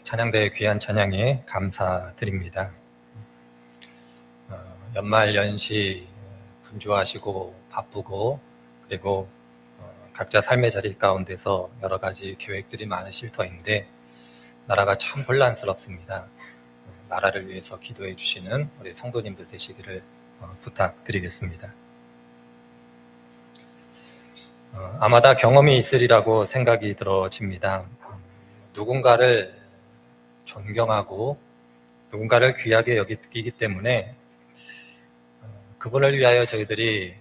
찬양대의 귀한 찬양에 감사드립니다. 연말 연시 분주하시고 바쁘고 그리고 각자 삶의 자리 가운데서 여러 가지 계획들이 많으실 터인데 나라가 참 혼란스럽습니다. 나라를 위해서 기도해 주시는 우리 성도님들 되시기를 부탁드리겠습니다. 아마 다 경험이 있으리라고 생각이 들어집니다. 누군가를 존경하고 누군가를 귀하게 여기기 때문에 그분을 위하여 저희들이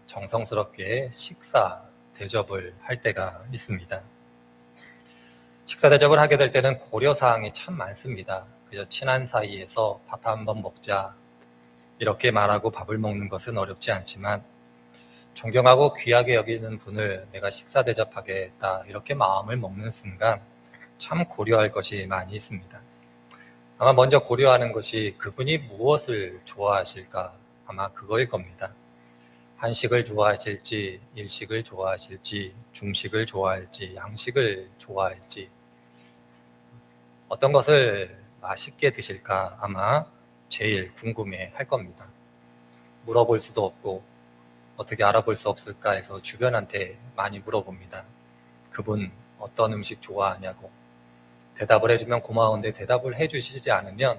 정성스럽게 식사 대접을 할 때가 있습니다. 식사 대접을 하게 될 때는 고려사항이 참 많습니다. 그저 친한 사이에서 밥 한번 먹자 이렇게 말하고 밥을 먹는 것은 어렵지 않지만 존경하고 귀하게 여기는 분을 내가 식사 대접하겠다 이렇게 마음을 먹는 순간 참 고려할 것이 많이 있습니다. 아마 먼저 고려하는 것이 그분이 무엇을 좋아하실까 아마 그거일 겁니다. 한식을 좋아하실지 일식을 좋아하실지 중식을 좋아할지 양식을 좋아할지 어떤 것을 맛있게 드실까 아마 제일 궁금해 할 겁니다. 물어볼 수도 없고 어떻게 알아볼 수 없을까 해서 주변한테 많이 물어봅니다. 그분 어떤 음식 좋아하냐고. 대답을 해주면 고마운데 대답을 해주시지 않으면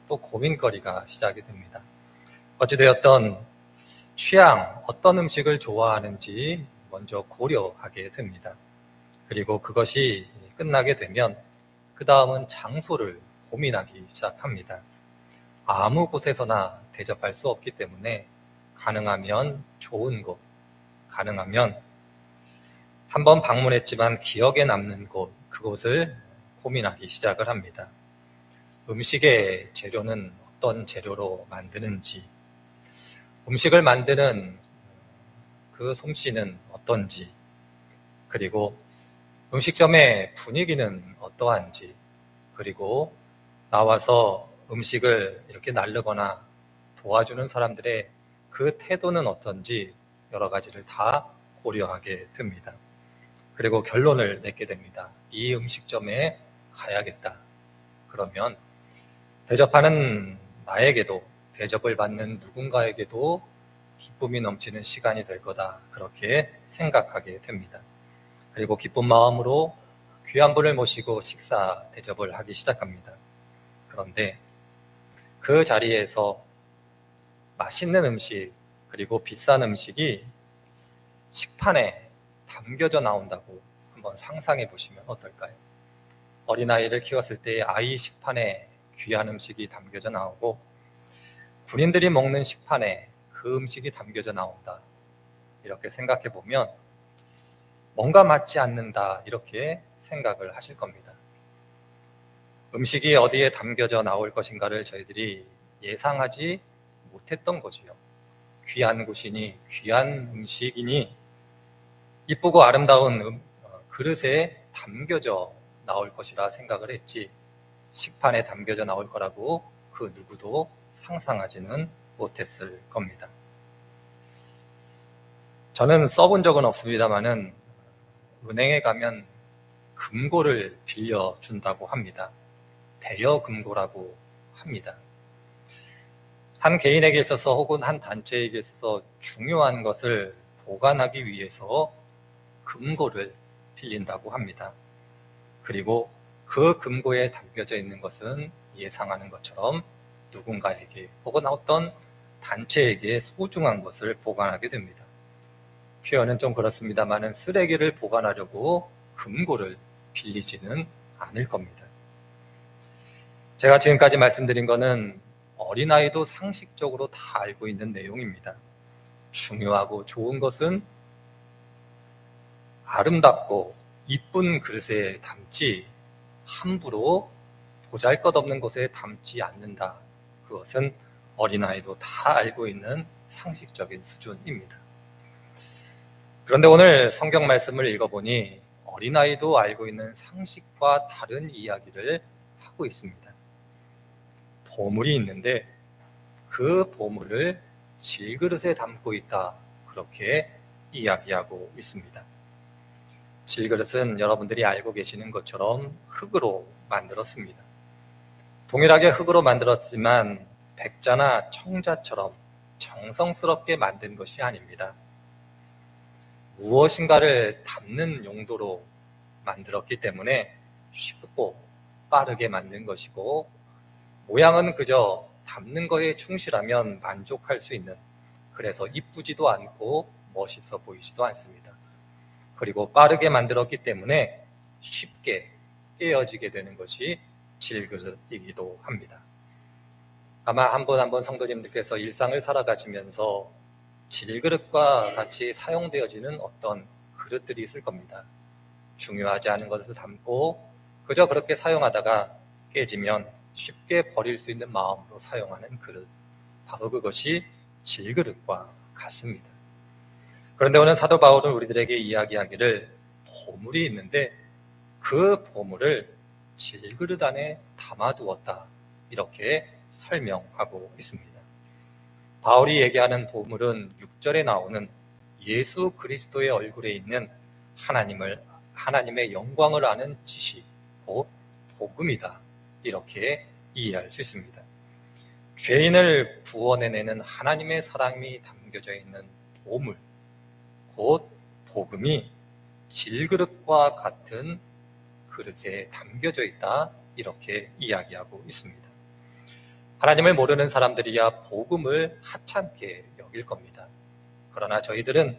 또 고민거리가 시작이 됩니다. 어찌되었던 취향, 어떤 음식을 좋아하는지 먼저 고려하게 됩니다. 그리고 그것이 끝나게 되면 그 다음은 장소를 고민하기 시작합니다. 아무 곳에서나 대접할 수 없기 때문에 가능하면 좋은 곳, 가능하면 한번 방문했지만 기억에 남는 곳, 그곳을 고민하기 시작을 합니다. 음식의 재료는 어떤 재료로 만드는지, 음식을 만드는 그 솜씨는 어떤지, 그리고 음식점의 분위기는 어떠한지, 그리고 나와서 음식을 이렇게 나르거나 도와주는 사람들의 그 태도는 어떤지 여러 가지를 다 고려하게 됩니다. 그리고 결론을 내게 됩니다. 이 음식점에 가야겠다. 그러면 대접하는 나에게도 대접을 받는 누군가에게도 기쁨이 넘치는 시간이 될 거다. 그렇게 생각하게 됩니다. 그리고 기쁜 마음으로 귀한 분을 모시고 식사 대접을 하기 시작합니다. 그런데 그 자리에서 맛있는 음식 그리고 비싼 음식이 식판에 담겨져 나온다고 한번 상상해 보시면 어떨까요? 어린아이를 키웠을 때 아이 식판에 귀한 음식이 담겨져 나오고 군인들이 먹는 식판에 그 음식이 담겨져 나온다. 이렇게 생각해 보면 뭔가 맞지 않는다. 이렇게 생각을 하실 겁니다. 음식이 어디에 담겨져 나올 것인가를 저희들이 예상하지 못했던 거지요. 귀한 곳이니 귀한 음식이니 이쁘고 아름다운 그릇에 담겨져 나올 것이라 생각을 했지 식판에 담겨져 나올 거라고 그 누구도 상상하지는 못했을 겁니다. 저는 써본 적은 없습니다만은 은행에 가면 금고를 빌려준다고 합니다. 대여 금고라고 합니다. 한 개인에게 있어서 혹은 한 단체에게 있어서 중요한 것을 보관하기 위해서 금고를 빌린다고 합니다. 그리고 그 금고에 담겨져 있는 것은 예상하는 것처럼 누군가에게 혹은 어떤 단체에게 소중한 것을 보관하게 됩니다. 표현은 좀 그렇습니다만 쓰레기를 보관하려고 금고를 빌리지는 않을 겁니다. 제가 지금까지 말씀드린 것은 어린아이도 상식적으로 다 알고 있는 내용입니다. 중요하고 좋은 것은 아름답고 이쁜 그릇에 담지 함부로 보잘것없는 곳에 담지 않는다. 그것은 어린아이도 다 알고 있는 상식적인 수준입니다. 그런데 오늘 성경 말씀을 읽어보니 어린아이도 알고 있는 상식과 다른 이야기를 하고 있습니다. 보물이 있는데 그 보물을 질그릇에 담고 있다. 그렇게 이야기하고 있습니다. 질그릇은 여러분들이 알고 계시는 것처럼 흙으로 만들었습니다. 동일하게 흙으로 만들었지만 백자나 청자처럼 정성스럽게 만든 것이 아닙니다. 무엇인가를 담는 용도로 만들었기 때문에 쉽고 빠르게 만든 것이고, 모양은 그저 담는 거에 충실하면 만족할 수 있는, 그래서 이쁘지도 않고 멋있어 보이지도 않습니다. 그리고 빠르게 만들었기 때문에 쉽게 깨어지게 되는 것이 질그릇이기도 합니다. 아마 한 번 성도님들께서 일상을 살아가시면서 질그릇과 같이 사용되어지는 어떤 그릇들이 있을 겁니다. 중요하지 않은 것을 담고 그저 그렇게 사용하다가 깨지면 쉽게 버릴 수 있는 마음으로 사용하는 그릇, 바로 그것이 질그릇과 같습니다. 그런데 오늘 사도 바울은 우리들에게 이야기하기를 보물이 있는데 그 보물을 질그릇 안에 담아두었다, 이렇게 설명하고 있습니다. 바울이 얘기하는 보물은 6절에 나오는 예수 그리스도의 얼굴에 있는 하나님의 영광을 아는 지식, 곧 복음이다, 이렇게 이해할 수 있습니다. 죄인을 구원해내는 하나님의 사랑이 담겨져 있는 보물, 곧 복음이 질그릇과 같은 그릇에 담겨져 있다, 이렇게 이야기하고 있습니다. 하나님을 모르는 사람들이야 복음을 하찮게 여길 겁니다. 그러나 저희들은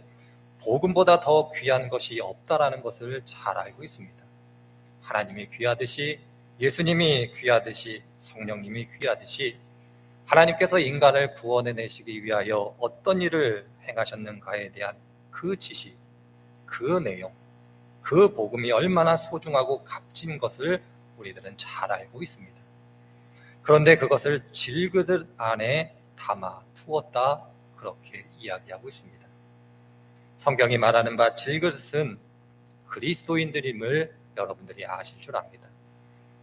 복음보다 더 귀한 것이 없다라는 것을 잘 알고 있습니다. 하나님이 귀하듯이, 예수님이 귀하듯이, 성령님이 귀하듯이 하나님께서 인간을 구원해내시기 위하여 어떤 일을 행하셨는가에 대한 그 지식, 그 내용, 그 복음이 얼마나 소중하고 값진 것을 우리들은 잘 알고 있습니다. 그런데 그것을 질그릇 안에 담아 두었다, 그렇게 이야기하고 있습니다. 성경이 말하는 바 질그릇은 그리스도인들임을 여러분들이 아실 줄 압니다.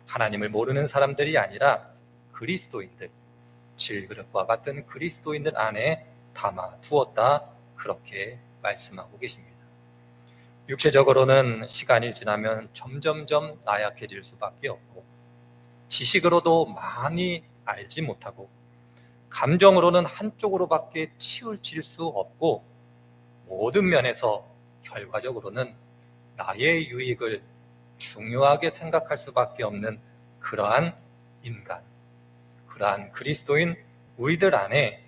하나님을 모르는 사람들이 아니라 그리스도인들, 질그릇과 같은 그리스도인들 안에 담아 두었다, 그렇게 말씀하고 계십니다. 육체적으로는 시간이 지나면 점점점 나약해질 수밖에 없고, 지식으로도 많이 알지 못하고, 감정으로는 한쪽으로밖에 치우칠 수 없고, 모든 면에서 결과적으로는 나의 유익을 중요하게 생각할 수밖에 없는 그러한 인간, 그러한 그리스도인 우리들 안에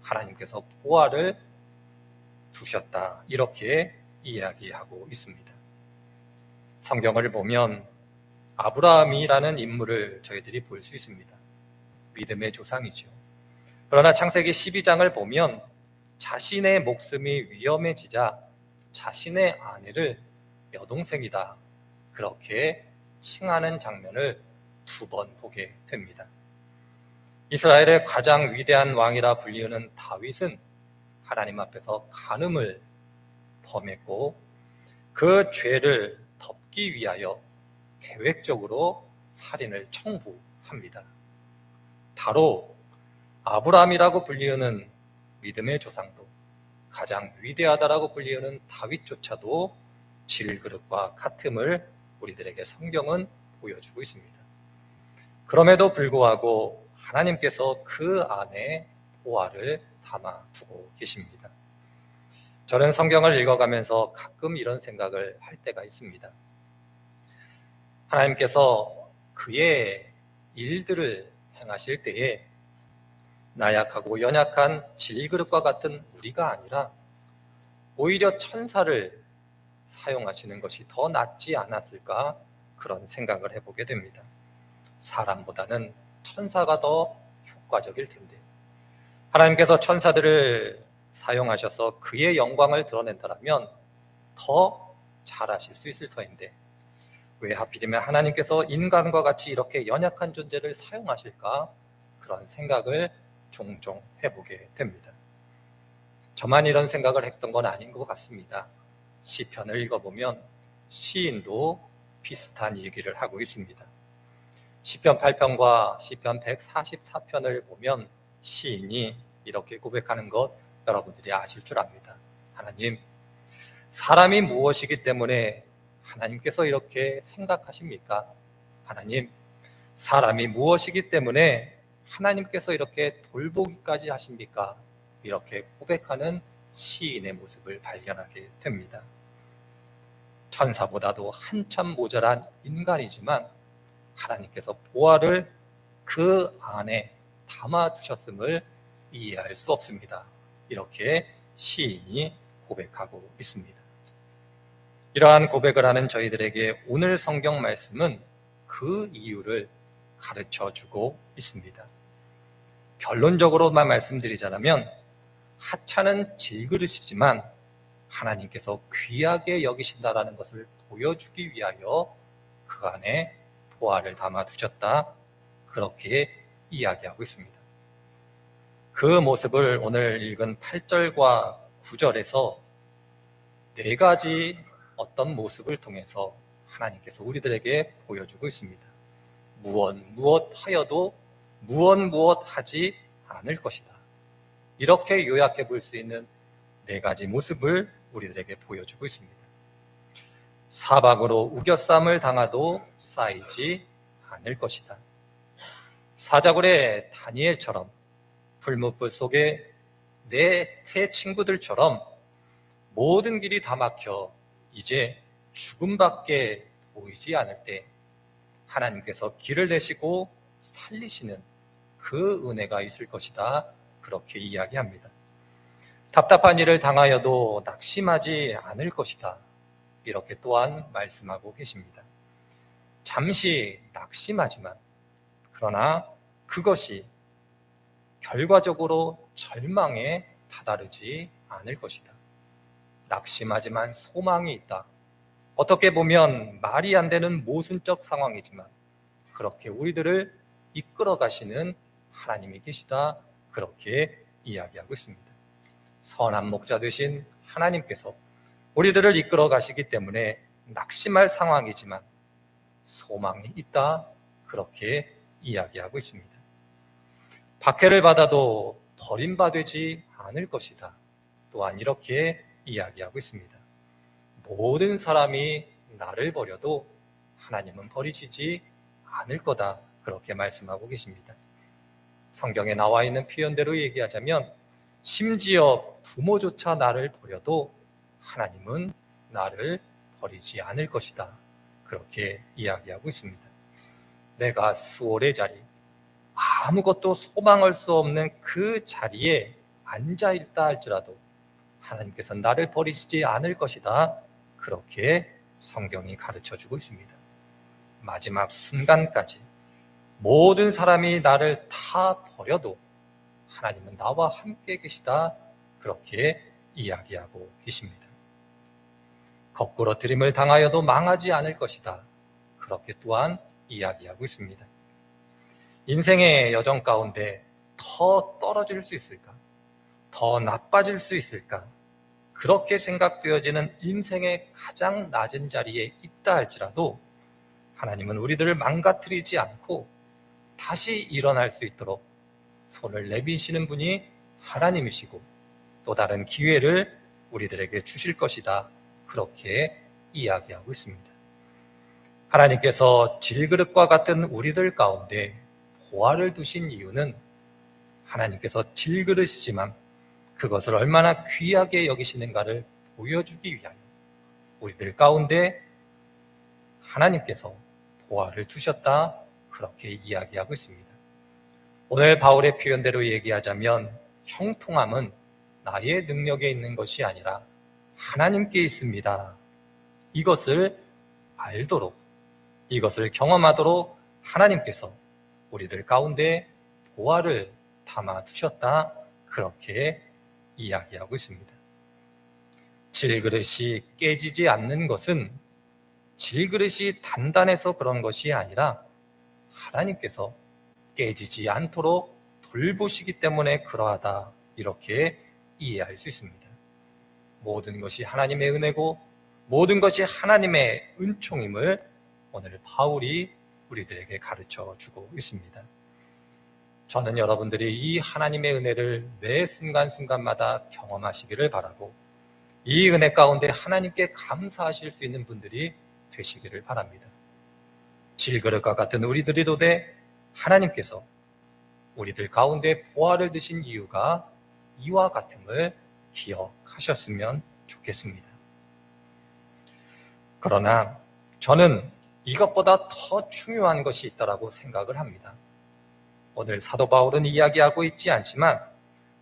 하나님께서 보화를 두셨다, 이렇게 이야기하고 있습니다. 성경을 보면 아브라함이라는 인물을 저희들이 볼 수 있습니다. 믿음의 조상이죠. 그러나 창세기 12장을 보면 자신의 목숨이 위험해지자 자신의 아내를 여동생이다, 그렇게 칭하는 장면을 2번 보게 됩니다. 이스라엘의 가장 위대한 왕이라 불리우는 다윗은 하나님 앞에서 간음을 범했고, 그 죄를 덮기 위하여 계획적으로 살인을 청부합니다. 바로 아브라함이라고 불리우는 믿음의 조상도, 가장 위대하다라고 불리우는 다윗조차도 질그릇과 같음을 우리들에게 성경은 보여주고 있습니다. 그럼에도 불구하고 하나님께서 그 안에 보화를 담아두고 계십니다. 저는 성경을 읽어가면서 가끔 이런 생각을 할 때가 있습니다. 하나님께서 그의 일들을 행하실 때에 나약하고 연약한 질그릇과 같은 우리가 아니라 오히려 천사를 사용하시는 것이 더 낫지 않았을까, 그런 생각을 해보게 됩니다. 사람보다는 천사가 더 효과적일 텐데, 하나님께서 천사들을 사용하셔서 그의 영광을 드러낸다면 더 잘하실 수 있을 터인데, 왜 하필이면 하나님께서 인간과 같이 이렇게 연약한 존재를 사용하실까, 그런 생각을 종종 해보게 됩니다. 저만 이런 생각을 했던 건 아닌 것 같습니다. 시편을 읽어보면 시인도 비슷한 얘기를 하고 있습니다. 시편 8편과 시편 144편을 보면 시인이 이렇게 고백하는 것 여러분들이 아실 줄 압니다. 하나님, 사람이 무엇이기 때문에 하나님께서 이렇게 생각하십니까? 하나님, 사람이 무엇이기 때문에 하나님께서 이렇게 돌보기까지 하십니까? 이렇게 고백하는 시인의 모습을 발견하게 됩니다. 천사보다도 한참 모자란 인간이지만 하나님께서 보화를 그 안에 담아두셨음을 이해할 수 없습니다. 이렇게 시인이 고백하고 있습니다. 이러한 고백을 하는 저희들에게 오늘 성경 말씀은 그 이유를 가르쳐주고 있습니다. 결론적으로만 말씀드리자면 하찮은 질그릇이지만 하나님께서 귀하게 여기신다라는 것을 보여주기 위하여 그 안에 보화를 담아두셨다, 그렇게 이야기하고 있습니다. 그 모습을 오늘 읽은 8절과 9절에서 네 가지 어떤 모습을 통해서 하나님께서 우리들에게 보여주고 있습니다. 무엇 하여도 무엇 하지 않을 것이다. 이렇게 요약해 볼 수 있는 네 가지 모습을 우리들에게 보여주고 있습니다. 사박으로 우겨쌈을 당하도 쌓이지 않을 것이다. 사자굴의 다니엘처럼 풀무불 속에 내 세 친구들처럼 모든 길이 다 막혀 이제 죽음밖에 보이지 않을 때 하나님께서 길을 내시고 살리시는 그 은혜가 있을 것이다, 그렇게 이야기합니다. 답답한 일을 당하여도 낙심하지 않을 것이다, 이렇게 또한 말씀하고 계십니다. 잠시 낙심하지만 그러나 그것이 결과적으로 절망에 다다르지 않을 것이다. 낙심하지만 소망이 있다. 어떻게 보면 말이 안 되는 모순적 상황이지만 그렇게 우리들을 이끌어 가시는 하나님이 계시다, 그렇게 이야기하고 있습니다. 선한 목자 되신 하나님께서 우리들을 이끌어 가시기 때문에 낙심할 상황이지만 소망이 있다, 그렇게 이야기하고 있습니다. 박해를 받아도 버림받지 않을 것이다, 또한 이렇게 이야기하고 있습니다. 모든 사람이 나를 버려도 하나님은 버리시지 않을 거다, 그렇게 말씀하고 계십니다. 성경에 나와 있는 표현대로 얘기하자면 심지어 부모조차 나를 버려도 하나님은 나를 버리지 않을 것이다, 그렇게 이야기하고 있습니다. 내가 수월의 자리, 아무것도 소망할 수 없는 그 자리에 앉아있다 할지라도 하나님께서 나를 버리시지 않을 것이다, 그렇게 성경이 가르쳐주고 있습니다. 마지막 순간까지 모든 사람이 나를 다 버려도 하나님은 나와 함께 계시다, 그렇게 이야기하고 계십니다. 거꾸로 들임을 당하여도 망하지 않을 것이다, 그렇게 또한 이야기하고 있습니다. 인생의 여정 가운데 더 떨어질 수 있을까? 더 나빠질 수 있을까? 그렇게 생각되어지는 인생의 가장 낮은 자리에 있다 할지라도 하나님은 우리들을 망가뜨리지 않고 다시 일어날 수 있도록 손을 내미시는 분이 하나님이시고 또 다른 기회를 우리들에게 주실 것이다, 그렇게 이야기하고 있습니다. 하나님께서 질그릇과 같은 우리들 가운데 보화를 두신 이유는 하나님께서 질그릇이지만 그것을 얼마나 귀하게 여기시는가를 보여주기 위하여 우리들 가운데 하나님께서 보화를 두셨다, 그렇게 이야기하고 있습니다. 오늘 바울의 표현대로 얘기하자면 형통함은 나의 능력에 있는 것이 아니라 하나님께 있습니다. 이것을 알도록, 이것을 경험하도록 하나님께서 우리들 가운데 보화를 담아 두셨다, 그렇게 이야기하고 있습니다. 질그릇이 깨지지 않는 것은 질그릇이 단단해서 그런 것이 아니라 하나님께서 깨지지 않도록 돌보시기 때문에 그러하다, 이렇게 이해할 수 있습니다. 모든 것이 하나님의 은혜고 모든 것이 하나님의 은총임을 오늘 바울이 우리들에게 가르쳐 주고 있습니다. 저는 여러분들이 이 하나님의 은혜를 매 순간순간마다 경험하시기를 바라고 이 은혜 가운데 하나님께 감사하실 수 있는 분들이 되시기를 바랍니다. 질그릇과 같은 우리들이도 돼 하나님께서 우리들 가운데 보화를 드신 이유가 이와 같음을 기억하셨으면 좋겠습니다. 그러나 저는 이것보다 더 중요한 것이 있다고 생각을 합니다. 오늘 사도 바울은 이야기하고 있지 않지만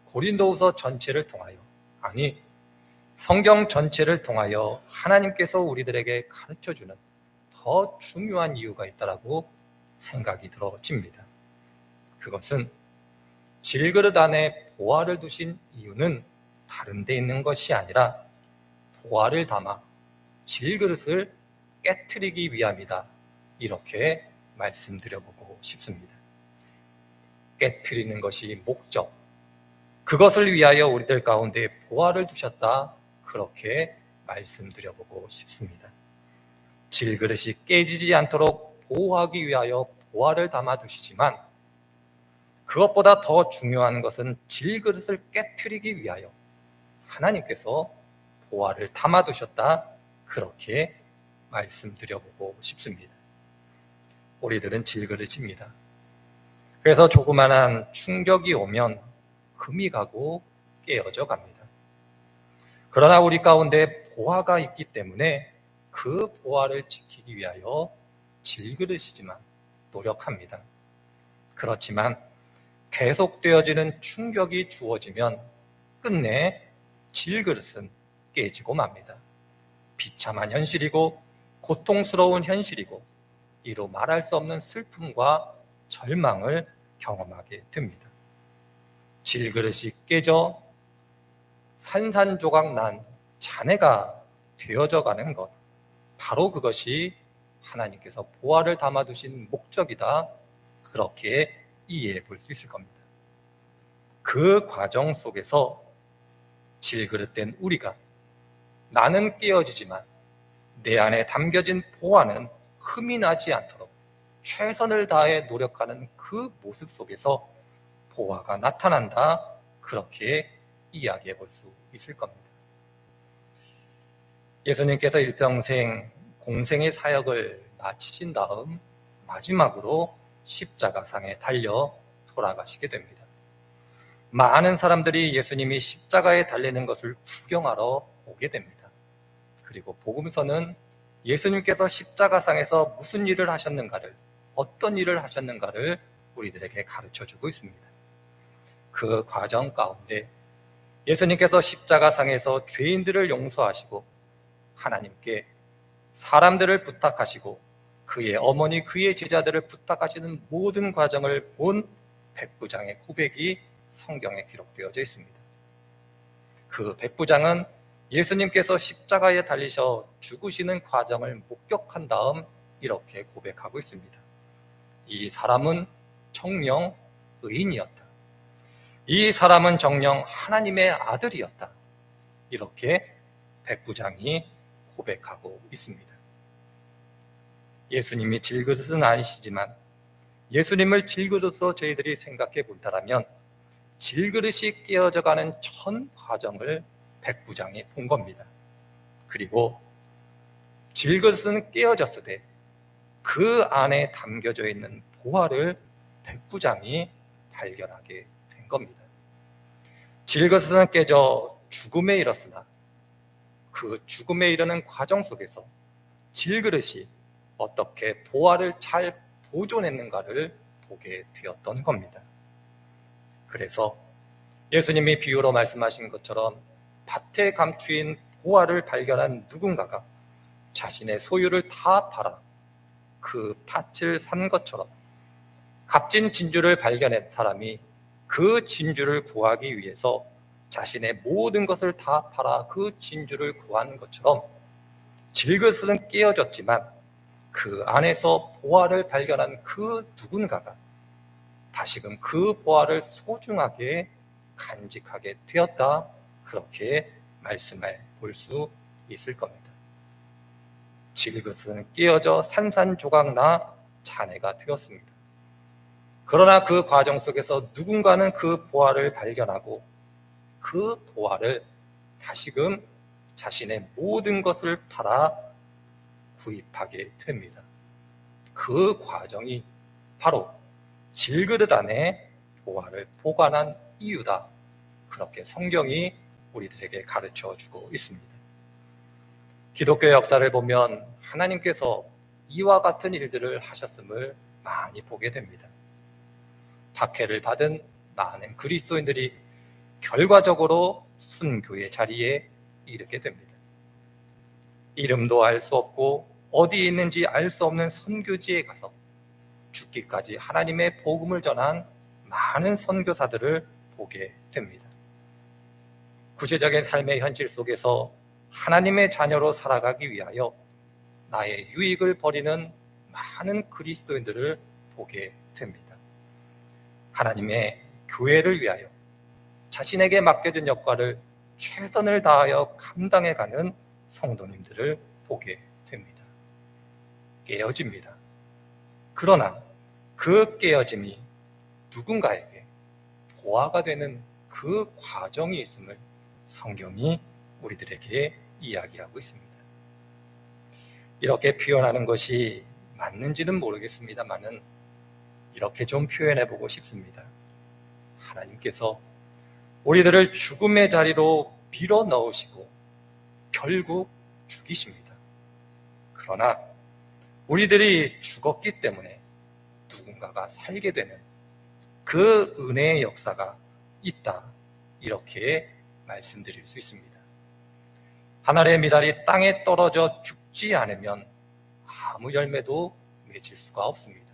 고린도후서 전체를 통하여, 아니 성경 전체를 통하여 하나님께서 우리들에게 가르쳐주는 더 중요한 이유가 있다고 생각이 들어집니다. 그것은 질그릇 안에 보화를 두신 이유는 다른 데 있는 것이 아니라 보화를 담아 질그릇을 깨트리기 위함이다. 이렇게 말씀드려보고 싶습니다. 깨트리는 것이 목적, 그것을 위하여 우리들 가운데 보화를 두셨다. 그렇게 말씀드려보고 싶습니다. 질그릇이 깨지지 않도록 보호하기 위하여 보화를 담아두시지만 그것보다 더 중요한 것은 질그릇을 깨트리기 위하여 하나님께서 보화를 담아두셨다. 그렇게 말씀드려보고 싶습니다. 우리들은 질그릇입니다. 그래서 조그만한 충격이 오면 금이 가고 깨어져 갑니다. 그러나 우리 가운데 보화가 있기 때문에 그 보화를 지키기 위하여 질그릇이지만 노력합니다. 그렇지만 계속되어지는 충격이 주어지면 끝내 질그릇은 깨지고 맙니다. 비참한 현실이고 고통스러운 현실이고 이로 말할 수 없는 슬픔과 절망을 경험하게 됩니다. 질그릇이 깨져 산산조각 난 잔해가 되어져 가는 것, 바로 그것이 하나님께서 보화를 담아두신 목적이다. 그렇게 이해해 볼 수 있을 겁니다. 그 과정 속에서 질그릇된 우리가 나는 깨어지지만 내 안에 담겨진 보화는 흠이 나지 않도록 최선을 다해 노력하는 그 모습 속에서 보화가 나타난다. 그렇게 이야기해 볼 수 있을 겁니다. 예수님께서 일평생 공생의 사역을 마치신 다음 마지막으로 십자가상에 달려 돌아가시게 됩니다. 많은 사람들이 예수님이 십자가에 달리는 것을 구경하러 오게 됩니다. 그리고 복음서는 예수님께서 십자가상에서 무슨 일을 하셨는가를, 어떤 일을 하셨는가를 우리들에게 가르쳐주고 있습니다. 그 과정 가운데 예수님께서 십자가상에서 죄인들을 용서하시고 하나님께 사람들을 부탁하시고 그의 어머니, 그의 제자들을 부탁하시는 모든 과정을 본 백부장의 고백이 성경에 기록되어져 있습니다. 그 백부장은 예수님께서 십자가에 달리셔 죽으시는 과정을 목격한 다음 이렇게 고백하고 있습니다. 이 사람은 정녕 의인이었다. 이 사람은 정녕 하나님의 아들이었다. 이렇게 백부장이 고백하고 있습니다. 예수님이 질그릇은 아니시지만 예수님을 질그릇으로 저희들이 생각해 본다면 질그릇이 깨어져가는 전 과정을 백부장이 본 겁니다. 그리고 질그릇은 깨어졌으되 그 안에 담겨져 있는 보화를 백부장이 발견하게 된 겁니다. 질그릇은 깨져 죽음에 이르렀으나 그 죽음에 이르는 과정 속에서 질그릇이 어떻게 보화를 잘 보존했는가를 보게 되었던 겁니다. 그래서 예수님이 비유로 말씀하신 것처럼 밭에 감추인 보화를 발견한 누군가가 자신의 소유를 다 팔아 그 밭을 산 것처럼 값진 진주를 발견한 사람이 그 진주를 구하기 위해서 자신의 모든 것을 다 팔아 그 진주를 구한 것처럼 질그릇은 깨어졌지만 그 안에서 보화를 발견한 그 누군가가 다시금 그 보화를 소중하게 간직하게 되었다. 그렇게 말씀해 볼 수 있을 겁니다. 질그릇은 깨어져 산산조각나 잔해가 되었습니다. 그러나 그 과정 속에서 누군가는 그 보화를 발견하고 그 보화를 다시금 자신의 모든 것을 팔아 구입하게 됩니다. 그 과정이 바로 질그릇 안에 보화를 보관한 이유다. 그렇게 성경이 우리들에게 가르쳐 주고 있습니다. 기독교 역사를 보면 하나님께서 이와 같은 일들을 하셨음을 많이 보게 됩니다. 박해를 받은 많은 그리스도인들이 결과적으로 순교의 자리에 이르게 됩니다. 이름도 알 수 없고 어디에 있는지 알 수 없는 선교지에 가서 죽기까지 하나님의 복음을 전한 많은 선교사들을 보게 됩니다. 구체적인 삶의 현실 속에서 하나님의 자녀로 살아가기 위하여 나의 유익을 버리는 많은 그리스도인들을 보게 됩니다. 하나님의 교회를 위하여 자신에게 맡겨진 역할을 최선을 다하여 감당해가는 성도님들을 보게 됩니다. 깨어집니다. 그러나 그 깨어짐이 누군가에게 보화가 되는 그 과정이 있음을 성경이 우리들에게 이야기하고 있습니다. 이렇게 표현하는 것이 맞는지는 모르겠습니다만은 이렇게 좀 표현해보고 싶습니다. 하나님께서 우리들을 죽음의 자리로 밀어 넣으시고 결국 죽이십니다. 그러나 우리들이 죽었기 때문에 누군가가 살게 되는 그 은혜의 역사가 있다. 이렇게 말씀드릴 수 있습니다. 하늘의 미랄이 땅에 떨어져 죽지 않으면 아무 열매도 맺을 수가 없습니다.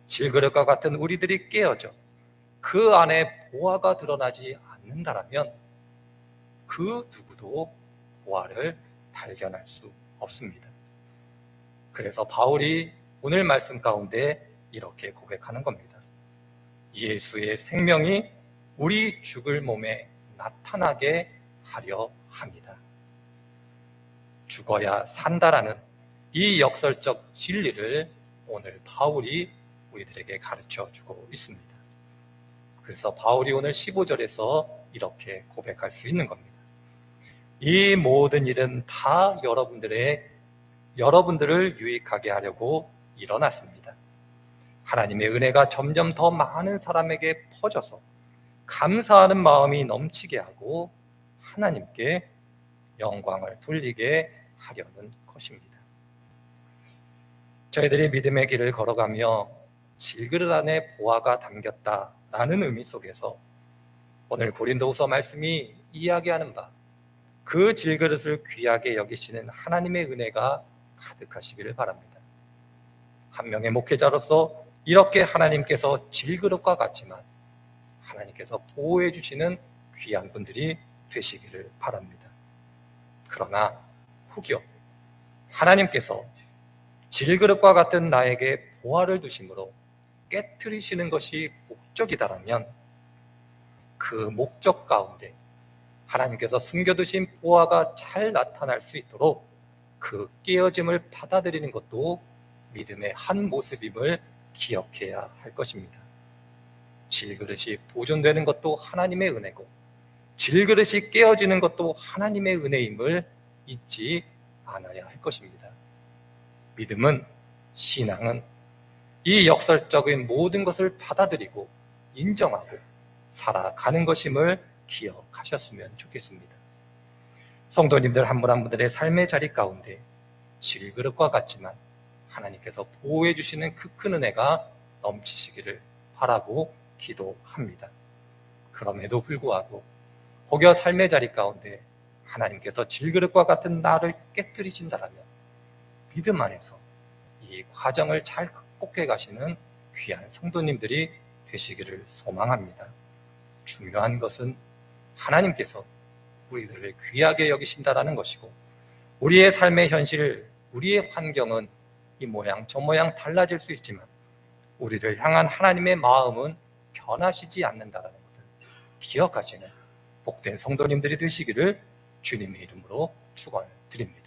질그릇과 같은 우리들이 깨어져 그 안에 보화가 드러나지 않는다라면 그 누구도 보화를 발견할 수 없습니다. 그래서 바울이 오늘 말씀 가운데 이렇게 고백하는 겁니다. 예수의 생명이 우리 죽을 몸에 나타나게 하려 합니다. 죽어야 산다라는 이 역설적 진리를 오늘 바울이 우리들에게 가르쳐 주고 있습니다. 그래서 바울이 오늘 15절에서 이렇게 고백할 수 있는 겁니다. 이 모든 일은 다 여러분들을 유익하게 하려고 일어났습니다. 하나님의 은혜가 점점 더 많은 사람에게 퍼져서 감사하는 마음이 넘치게 하고 하나님께 영광을 돌리게 하려는 것입니다. 저희들이 믿음의 길을 걸어가며 질그릇 안에 보화가 담겼다라는 의미 속에서 오늘 고린도후서 말씀이 이야기하는 바 그 질그릇을 귀하게 여기시는 하나님의 은혜가 가득하시기를 바랍니다. 한 명의 목회자로서 이렇게 하나님께서 질그릇과 같지만 하나님께서 보호해 주시는 귀한 분들이 되시기를 바랍니다. 그러나 혹여 하나님께서 질그릇과 같은 나에게 보화를 두심으로 깨트리시는 것이 목적이다라면 그 목적 가운데 하나님께서 숨겨두신 보화가 잘 나타날 수 있도록 그 깨어짐을 받아들이는 것도 믿음의 한 모습임을 기억해야 할 것입니다. 질그릇이 보존되는 것도 하나님의 은혜고 질그릇이 깨어지는 것도 하나님의 은혜임을 잊지 않아야 할 것입니다. 믿음은, 신앙은 이 역설적인 모든 것을 받아들이고 인정하고 살아가는 것임을 기억하셨으면 좋겠습니다. 성도님들 한 분 한 분들의 삶의 자리 가운데 질그릇과 같지만 하나님께서 보호해 주시는 그 큰 은혜가 넘치시기를 바라고 기도합니다. 그럼에도 불구하고 혹여 삶의 자리 가운데 하나님께서 질그릇과 같은 나를 깨뜨리신다라면 믿음 안에서 이 과정을 잘 극복해 가시는 귀한 성도님들이 되시기를 소망합니다. 중요한 것은 하나님께서 우리들을 귀하게 여기신다라는 것이고 우리의 삶의 현실, 우리의 환경은 이 모양 저 모양 달라질 수 있지만 우리를 향한 하나님의 마음은 변하시지 않는다라는 것을 기억하시는 복된 성도님들이 되시기를 주님의 이름으로 축원드립니다.